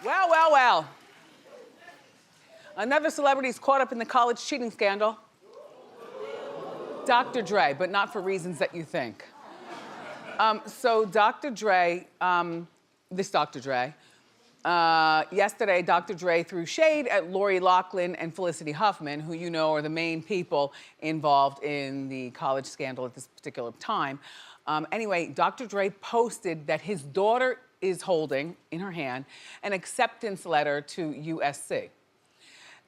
Well, well, well. Another celebrity's caught up in the college cheating scandal. Dr. Dre, but not for reasons that you think. So Dr. Dre, yesterday Dr. Dre threw shade at Lori Loughlin and Felicity Huffman, who you know are the main people involved in the college scandal at this particular time. Anyway, Dr. Dre posted that his daughter is holding in her hand an acceptance letter to USC.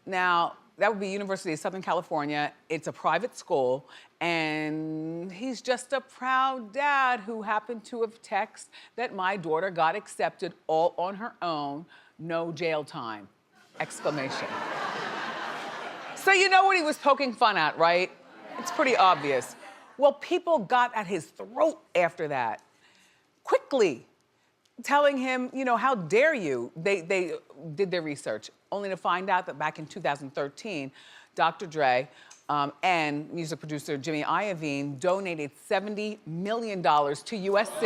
Now, that would be University of Southern California. It's a private school, and he's just a proud dad who happened to have texted that my daughter got accepted all on her own, no jail time, exclamation. So you know what he was poking fun at, right? It's pretty obvious. Well, people got at his throat after that, quickly, telling him, you know, how dare you? They did their research, only to find out that back in 2013, Dr. Dre and music producer Jimmy Iovine donated $70 million to USC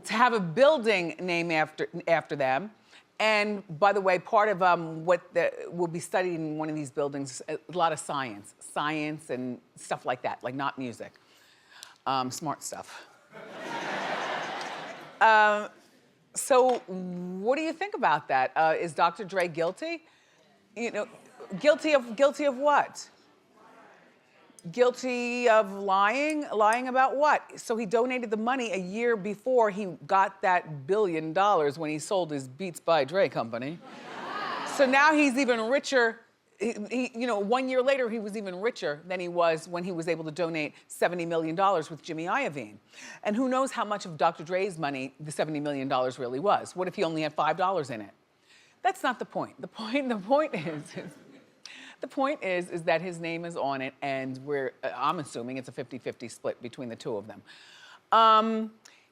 to have a building named after them. And by the way, part of what will be studied in one of these buildings, a lot of science and stuff like that, like not music, smart stuff. So what do you think about that? Is Dr. Dre guilty? You know, guilty of what? Guilty of lying? Lying about what? So he donated the money a year before he got that $1 billion when he sold his Beats by Dre company. So now he's even richer. You know, 1 year later, he was even richer than he was when he was able to donate $70 million with Jimmy Iovine. And who knows how much of Dr. Dre's money the $70 million really was? What if he only had $5 in it? That's not the point. The point is that his name is on it, and I'm assuming it's a 50-50 split between the two of them.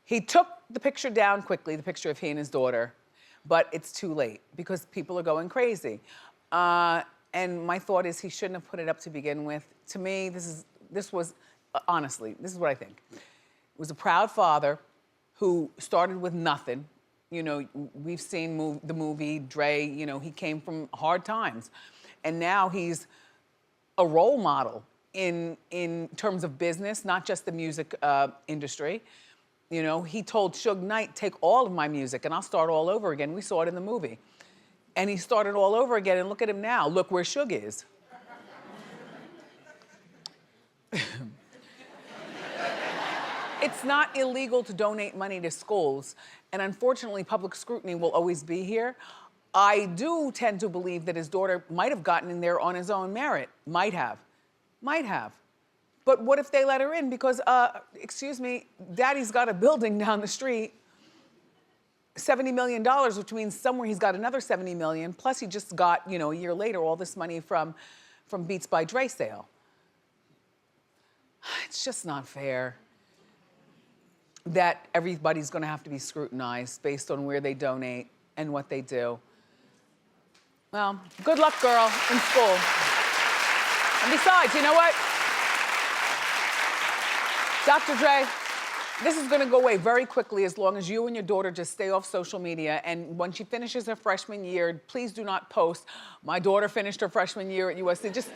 He took the picture down quickly, the picture of he and his daughter, but it's too late because people are going crazy. And my thought is he shouldn't have put it up to begin with. To me, honestly, this is what I think. It was a proud father who started with nothing. You know, we've seen the movie Dre, you know, he came from hard times. And now he's a role model in terms of business, not just the music industry. You know, he told Suge Knight, take all of my music and I'll start all over again. We saw it in the movie. And he started all over again, and look at him now. Look where Suge is. It's not illegal to donate money to schools, and unfortunately, public scrutiny will always be here. I do tend to believe that his daughter might have gotten in there on his own merit. Might have. But what if they let her in? Because, excuse me, daddy's got a building down the street, $70 million, which means somewhere he's got another $70 million, plus he just got, you know, a year later, all this money from Beats by Dre sale. It's just not fair that everybody's gonna have to be scrutinized based on where they donate and what they do. Well, good luck, girl, in school. And besides, you know what? Dr. Dre, this is gonna go away very quickly as long as you and your daughter just stay off social media. And when she finishes her freshman year, please do not post, my daughter finished her freshman year at USC. Just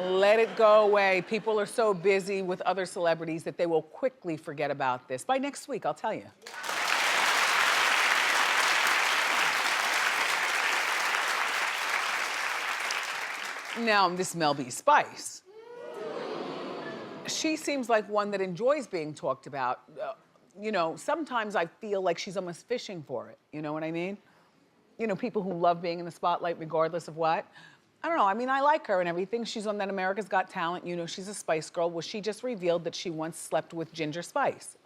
let it go away. People are so busy with other celebrities that they will quickly forget about this. By next week, I'll tell you. Now, this Mel B Spice. She seems like one that enjoys being talked about. You know, sometimes I feel like she's almost fishing for it. You know what I mean? You know, people who love being in the spotlight regardless of what. I don't know, I mean, I like her and everything. She's on that America's Got Talent. You know, she's a Spice Girl. Well, she just revealed that she once slept with Ginger Spice.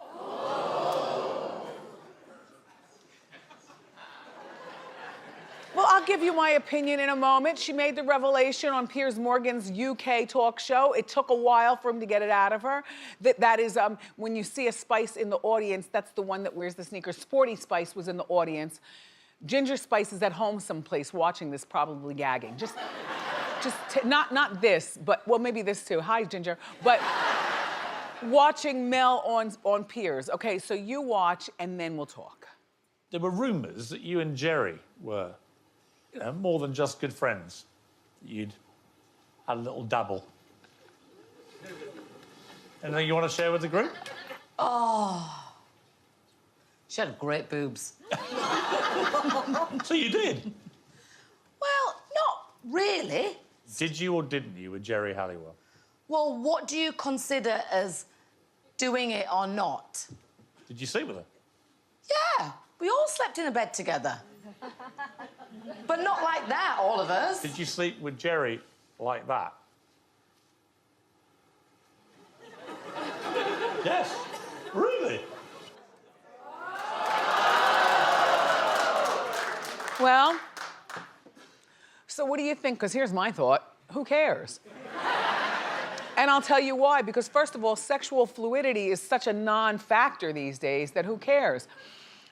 Well, I'll give you my opinion in a moment. She made the revelation on Piers Morgan's UK talk show. It took a while for him to get it out of her. That is, when you see a Spice in the audience, that's the one that wears the sneakers. Sporty Spice was in the audience. Ginger Spice is at home someplace watching this, probably gagging. Not this, but, well, maybe this too. Hi, Ginger. But watching Mel on Piers. Okay, so you watch and then we'll talk. there were rumours that you and Jerry were, you know, more than just good friends. You'd had a little dabble. Anything you want to share with the group? Oh. She had great boobs. So you did? Well, not really. Did you or didn't you with Jerry Halliwell? Well, what do you consider as doing it or not? Did you sleep with her? Yeah, we all slept in a bed together. But not like that, all of us. Did you sleep with Jerry like that? Yes. Really? Well, so what do you think? Because here's my thought. Who cares? And I'll tell you why. Because first of all, sexual fluidity is such a non-factor these days that who cares?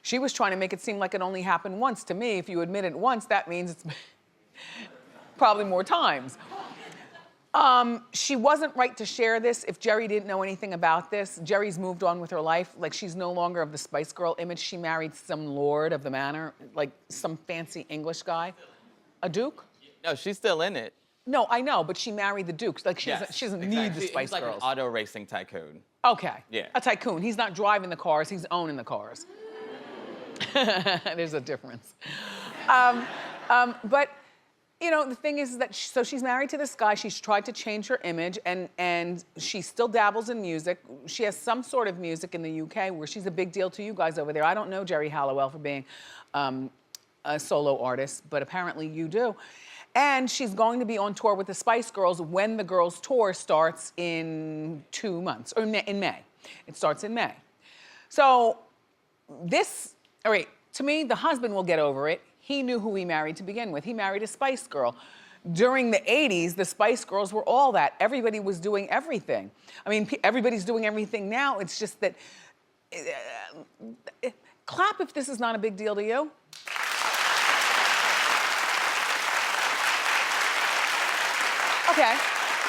She was trying to make it seem like it only happened once. To me, if you admit it once, that means it's probably more times. She wasn't right to share this if Jerry didn't know anything about this. Jerry's moved on with her life. Like, she's no longer of the Spice Girl image. She married some lord of the manor, like some fancy English guy. A duke? No, she's still in it. No, I know, but she married the dukes. Like, she doesn't need the Spice He's like Girls. an auto racing tycoon. Okay. Yeah. A tycoon. He's not driving the cars, he's owning the cars. There's a difference. But, you know, the thing is that, so she's married to this guy. She's tried to change her image, and she still dabbles in music. She has some sort of music in the UK where she's a big deal to you guys over there. I don't know Jerry Halliwell for being a solo artist, but apparently you do. And she's going to be on tour with the Spice Girls when the girls' tour starts in 2 months, or in May. It starts in May. So this, all right, to me, the husband will get over it. He knew who he married to begin with. He married a Spice Girl. During the 80s, the Spice Girls were all that. Everybody was doing everything. I mean, everybody's doing everything now. It's just that, clap if this is not a big deal to you. Okay,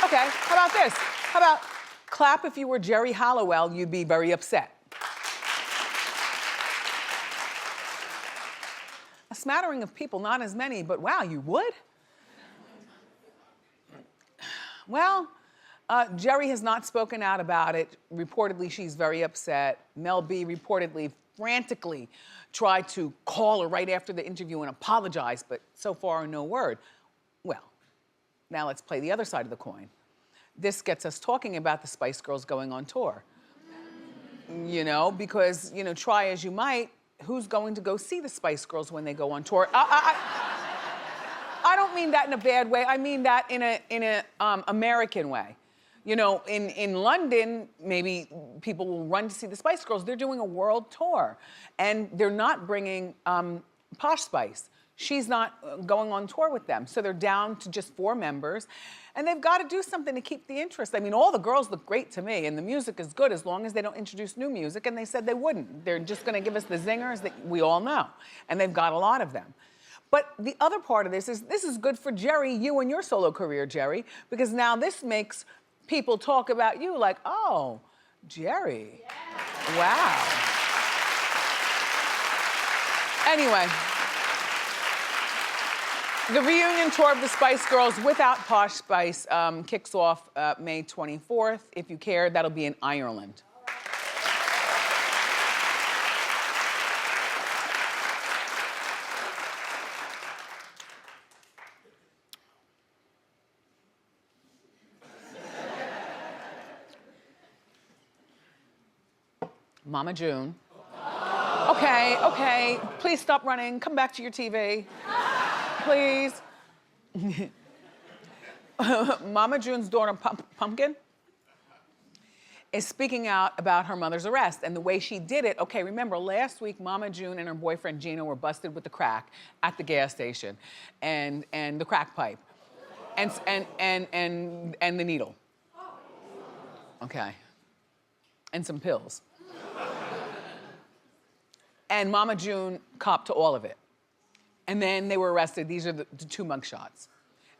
how about this? How about clap if you were Jerry Halliwell, you'd be very upset. A smattering of people, not as many, but wow, you would? Well, Jerry has not spoken out about it. Reportedly, she's very upset. Mel B reportedly frantically tried to call her right after the interview and apologize, but so far, no word. Well, now let's play the other side of the coin. This gets us talking about the Spice Girls going on tour. You know, because, you know, try as you might, who's going to go see the Spice Girls when they go on tour? I don't mean that in a bad way. I mean that in a American way. You know, in London, maybe people will run to see the Spice Girls. They're doing a world tour, and they're not bringing Posh Spice. She's not going on tour with them. So they're down to just 4 members. And they've got to do something to keep the interest. I mean, all the girls look great to me, and the music is good as long as they don't introduce new music, and they said they wouldn't. They're just gonna give us the zingers that we all know. And they've got a lot of them. But the other part of this is good for Jerry, you and your solo career, Jerry, because now this makes people talk about you like, oh, Jerry. Yeah. Wow. Anyway. The reunion tour of the Spice Girls without Posh Spice kicks off May 24th. If you care, that'll be in Ireland. Mama June. Okay, please stop running. Come back to your TV. Please. Mama June's daughter, Pumpkin, is speaking out about her mother's arrest and the way she did it. Okay, remember last week, Mama June and her boyfriend Gino were busted with the crack at the gas station and the crack pipe and the needle. Okay. And some pills. And Mama June copped to all of it. And then they were arrested. These are the 2 mugshots.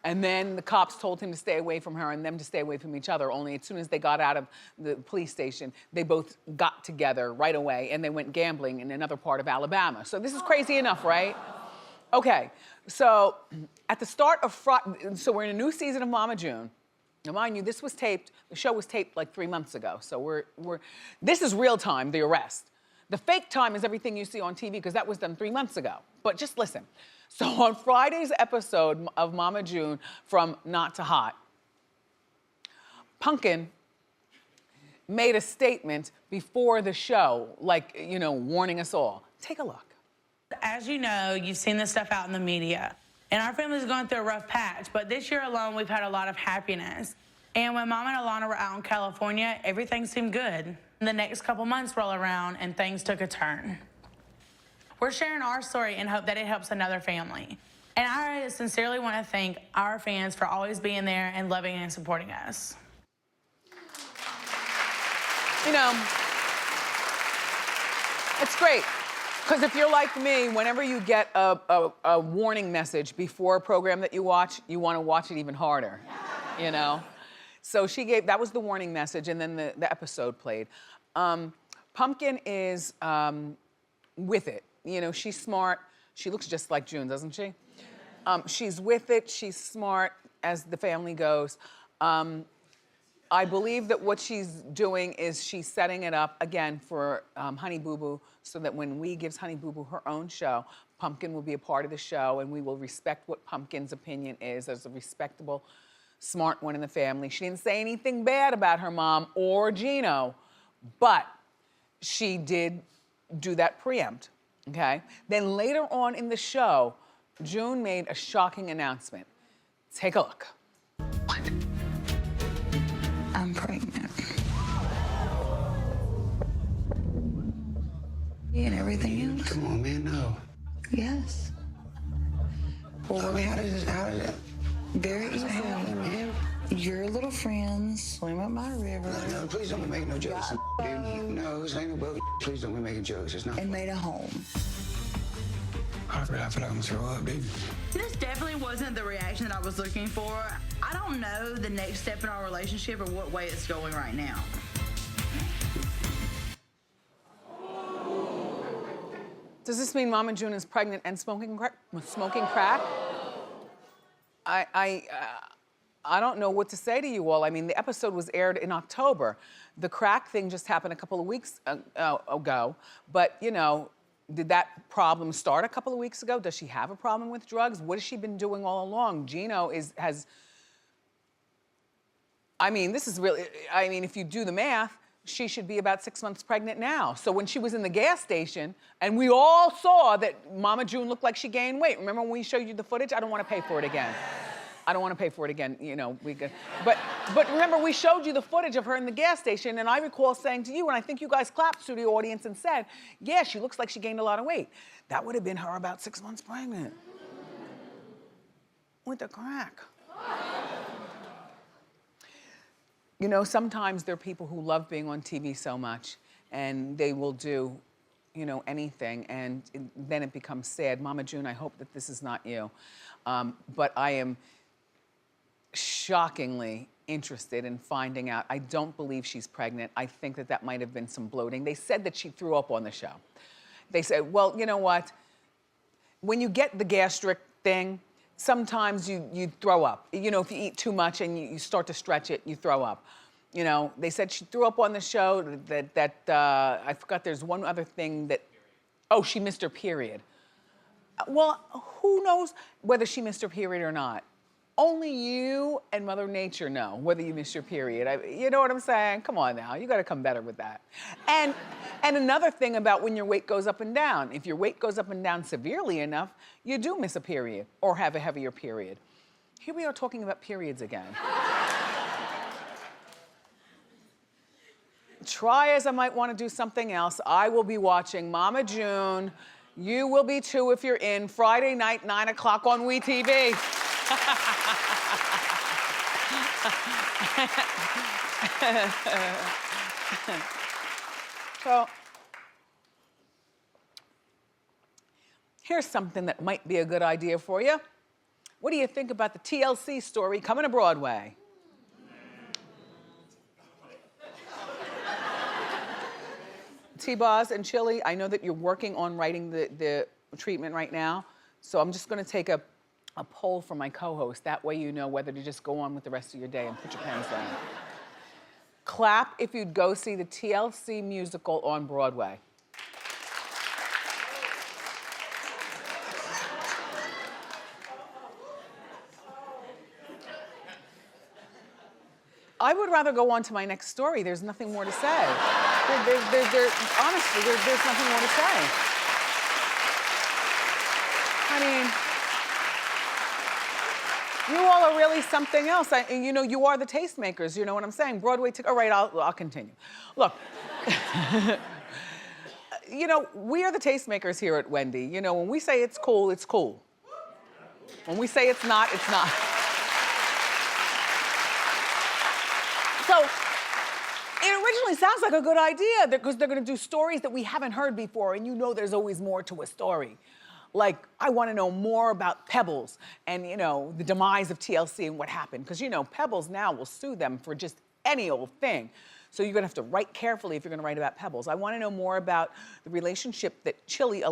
And then the cops told him to stay away from her and them to stay away from each other. Only as soon as they got out of the police station, they both got together right away and they went gambling in another part of Alabama. So this is crazy enough, right? Okay, so at the start of so we're in a new season of Mama June. Now, mind you, this was taped, the show was taped like 3 months ago. So this is real time, the arrest. The fake time is everything you see on TV because that was done 3 months ago. But just listen. So on Friday's episode of Mama June from Not to Hot, Pumpkin made a statement before the show, like, you know, warning us all. Take a look. As you know, you've seen this stuff out in the media. And our family's going through a rough patch, but this year alone, we've had a lot of happiness. And when Mom and Alana were out in California, everything seemed good. The next couple months roll around and things took a turn. We're sharing our story and hope that it helps another family. And I sincerely want to thank our fans for always being there and loving and supporting us. You know, it's great. Because if you're like me, whenever you get a warning message before a program that you want to watch it even harder, you know? So that was the warning message, and then the episode played. Pumpkin is with it. You know, she's smart. She looks just like June, doesn't she? She's with it. She's smart, as the family goes. I believe that what she's doing is she's setting it up, again, for Honey Boo Boo, so that when we gives Honey Boo Boo her own show, Pumpkin will be a part of the show, and we will respect what Pumpkin's opinion is as a respectable, smart one in the family. She didn't say anything bad about her mom or Gino, but she did do that preempt, okay? Then later on in the show, June made a shocking announcement. Take a look. What? I'm pregnant. And everything else? Come on, man, no. Yes. Well, I mean, how did it? Very easy. Man. Your little friends swim up my river. No, please don't be making no jokes. Dude, no, this ain't no boat. Please don't be making jokes. It's not. And made a home. I feel like I'm gonna throw up, dude. This definitely wasn't the reaction that I was looking for. I don't know the next step in our relationship or what way it's going right now. Does this mean Mama June is pregnant and smoking crack? I don't know what to say to you all. I mean, the episode was aired in October. The crack thing just happened a couple of weeks ago. But, you know, did that problem start a couple of weeks ago? Does she have a problem with drugs? What has she been doing all along? Gino has, I mean, this is really, I mean, if you do the math, she should be about 6 months pregnant now. So when she was in the gas station, and we all saw that Mama June looked like she gained weight. Remember when we showed you the footage? I don't want to pay for it again. I don't want to pay for it again, you know. But remember, we showed you the footage of her in the gas station, and I recall saying to you, and I think you guys clapped to the audience and said, yeah, she looks like she gained a lot of weight. That would have been her about 6 months pregnant. With the crack. You know, sometimes there are people who love being on TV so much, and they will do, you know, anything, and then it becomes sad. Mama June, I hope that this is not you. But I am shockingly interested in finding out. I don't believe she's pregnant. I think that that might have been some bloating. They said that she threw up on the show. They said, well, you know what? When you get the gastric thing, sometimes you throw up. You know, if you eat too much and you start to stretch it, you throw up. You know, they said she threw up on the show, that I forgot there's one other thing that, oh, she missed her period. Well, who knows whether she missed her period or not? Only you and Mother Nature know whether you missed your period. You know what I'm saying? Come on now, you gotta come better with that. And another thing about when your weight goes up and down, if your weight goes up and down severely enough, you do miss a period or have a heavier period. Here we are talking about periods again. Try as I might want to do something else, I will be watching Mama June. You will be too if you're in. Friday night, 9 o'clock on WeTV. So, here's something that might be a good idea for you. What do you think about the TLC story coming to Broadway? T-Boz and Chili, I know that you're working on writing the treatment right now, so I'm just gonna take a poll from my co-host. That way you know whether to just go on with the rest of your day and put your pens down. Clap if you'd go see the TLC musical on Broadway. I would rather go on to my next story. There's nothing more to say. Honestly, there's nothing more to say. I mean, you all are really something else. You know, you are the tastemakers, you know what I'm saying? Broadway, all right, I'll continue. Look, you know, we are the tastemakers here at Wendy. You know, when we say it's cool, it's cool. When we say it's not, it's not. So, it originally sounds like a good idea because they're gonna do stories that we haven't heard before, and you know there's always more to a story. Like, I wanna know more about Pebbles and, you know, the demise of TLC and what happened. Because, you know, Pebbles now will sue them for just any old thing. So you're gonna have to write carefully if you're gonna write about Pebbles. I wanna know more about the relationship that Chili,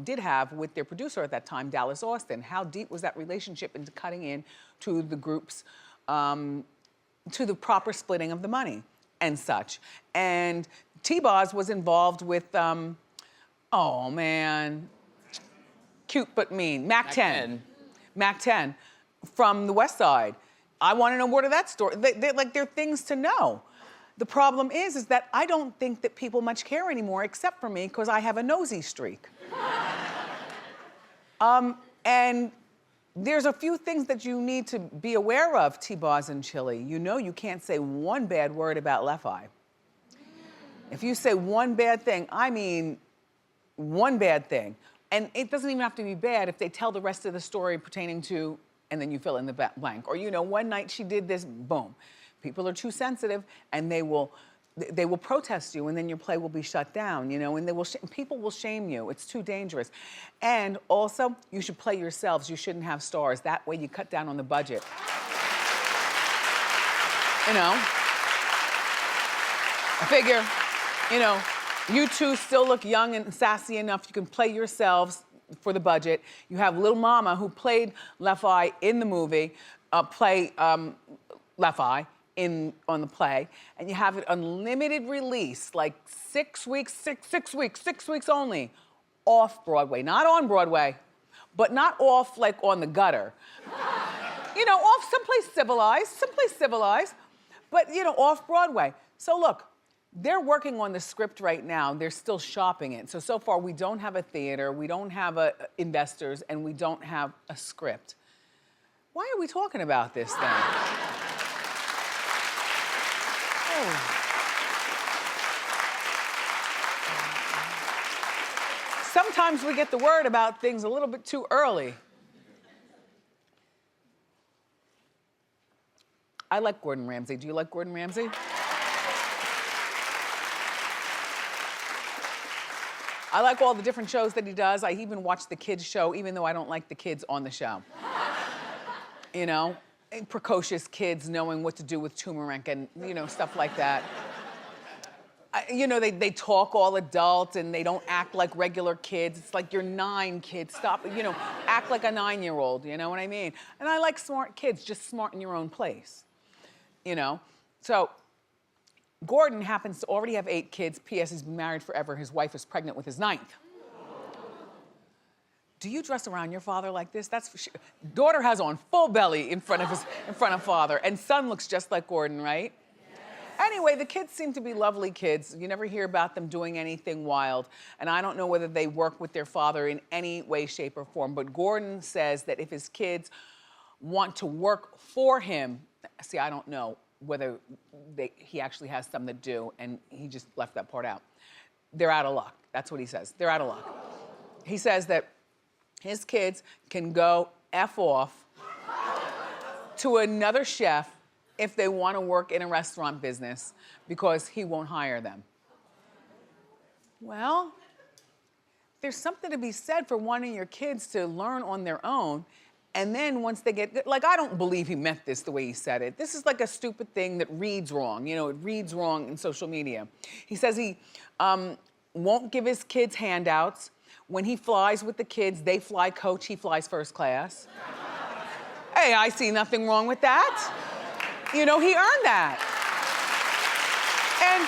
did have with their producer at that time, Dallas Austin. How deep was that relationship into cutting in to the group's, to the proper splitting of the money and such. And T-Boz was involved with, oh man, cute but mean, Mac 10. Mac 10 from the West Side. I want to know more to that story. They're things to know. The problem is that I don't think that people much care anymore except for me because I have a nosy streak. And there's a few things that you need to be aware of, T-Boz and Chili. You know you can't say one bad word about Left-Eye. If you say one bad thing, I mean one bad thing. And it doesn't even have to be bad if they tell the rest of the story pertaining to, and then you fill in the blank. Or, you know, one night she did this, boom. People are too sensitive and they will protest you and then your play will be shut down, you know, and people will shame you. It's too dangerous. And also, you should play yourselves. You shouldn't have stars. That way you cut down on the budget. You know? I figure, you know, you two still look young and sassy enough. You can play yourselves for the budget. You have Lil Mama, who played Left-Eye in the movie, play Left-Eye on the play, and you have it unlimited release, like 6 weeks, six weeks only, off Broadway. Not on Broadway, but not off like on the gutter. You know, off someplace civilized, but you know, off Broadway. So look, they're working on the script right now. They're still shopping it. So far we don't have a theater, we don't have investors, and we don't have a script. Why are we talking about this then? Sometimes we get the word about things a little bit too early. I like Gordon Ramsay. Do you like Gordon Ramsay? I like all the different shows that he does. I even watch the kids show, even though I don't like the kids on the show. You know, precocious kids knowing what to do with turmeric and, you know, stuff like that. You know, they talk all adult and they don't act like regular kids. It's like you're 9, kids. Stop, you know, act like a 9-year-old, you know what I mean? And I like smart kids, just smart in your own place, you know? So, Gordon happens to already have 8 kids. P.S. He's been married forever. His wife is pregnant with his 9th. Do you dress around your father like this? That's for sure. Daughter has on full belly in front of father, and son looks just like Gordon, right? Yes. Anyway, the kids seem to be lovely kids. You never hear about them doing anything wild, and I don't know whether they work with their father in any way, shape, or form, but Gordon says that if his kids want to work for him, see, I don't know whether he actually has something to do, and he just left that part out. They're out of luck. That's what he says. They're out of luck. He says that his kids can go F off to another chef if they want to work in a restaurant business because he won't hire them. Well, there's something to be said for wanting your kids to learn on their own And then once they get, like, I don't believe he meant this the way he said it. This is like a stupid thing that reads wrong. You know, it reads wrong in social media. He says he won't give his kids handouts. When he flies with the kids, they fly coach, he flies first class. Hey, I see nothing wrong with that. You know, he earned that. And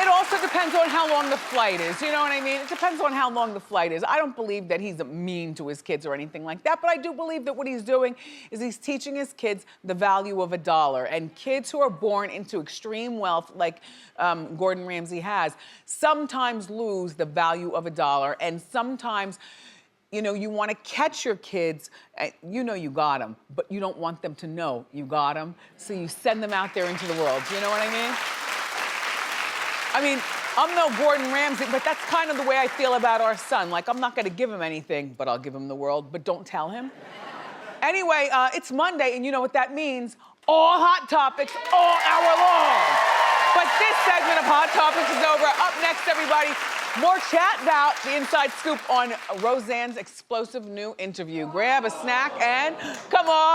it also depends on how long the flight is, you know what I mean? It depends on how long the flight is. I don't believe that he's mean to his kids or anything like that, but I do believe that what he's doing is he's teaching his kids the value of $1. And kids who are born into extreme wealth, like Gordon Ramsay has, sometimes lose the value of $1. And sometimes, you know, you want to catch your kids, you know you got them, but you don't want them to know you got them, so you send them out there into the world. You know what I mean? I mean, I'm no Gordon Ramsay, but that's kind of the way I feel about our son. Like, I'm not gonna give him anything, but I'll give him the world, but don't tell him. Anyway, it's Monday, and you know what that means. All hot topics all hour long. But this segment of Hot Topics is over. Up next, everybody, more chat about the inside scoop on Roseanne's explosive new interview. Grab a snack and come on.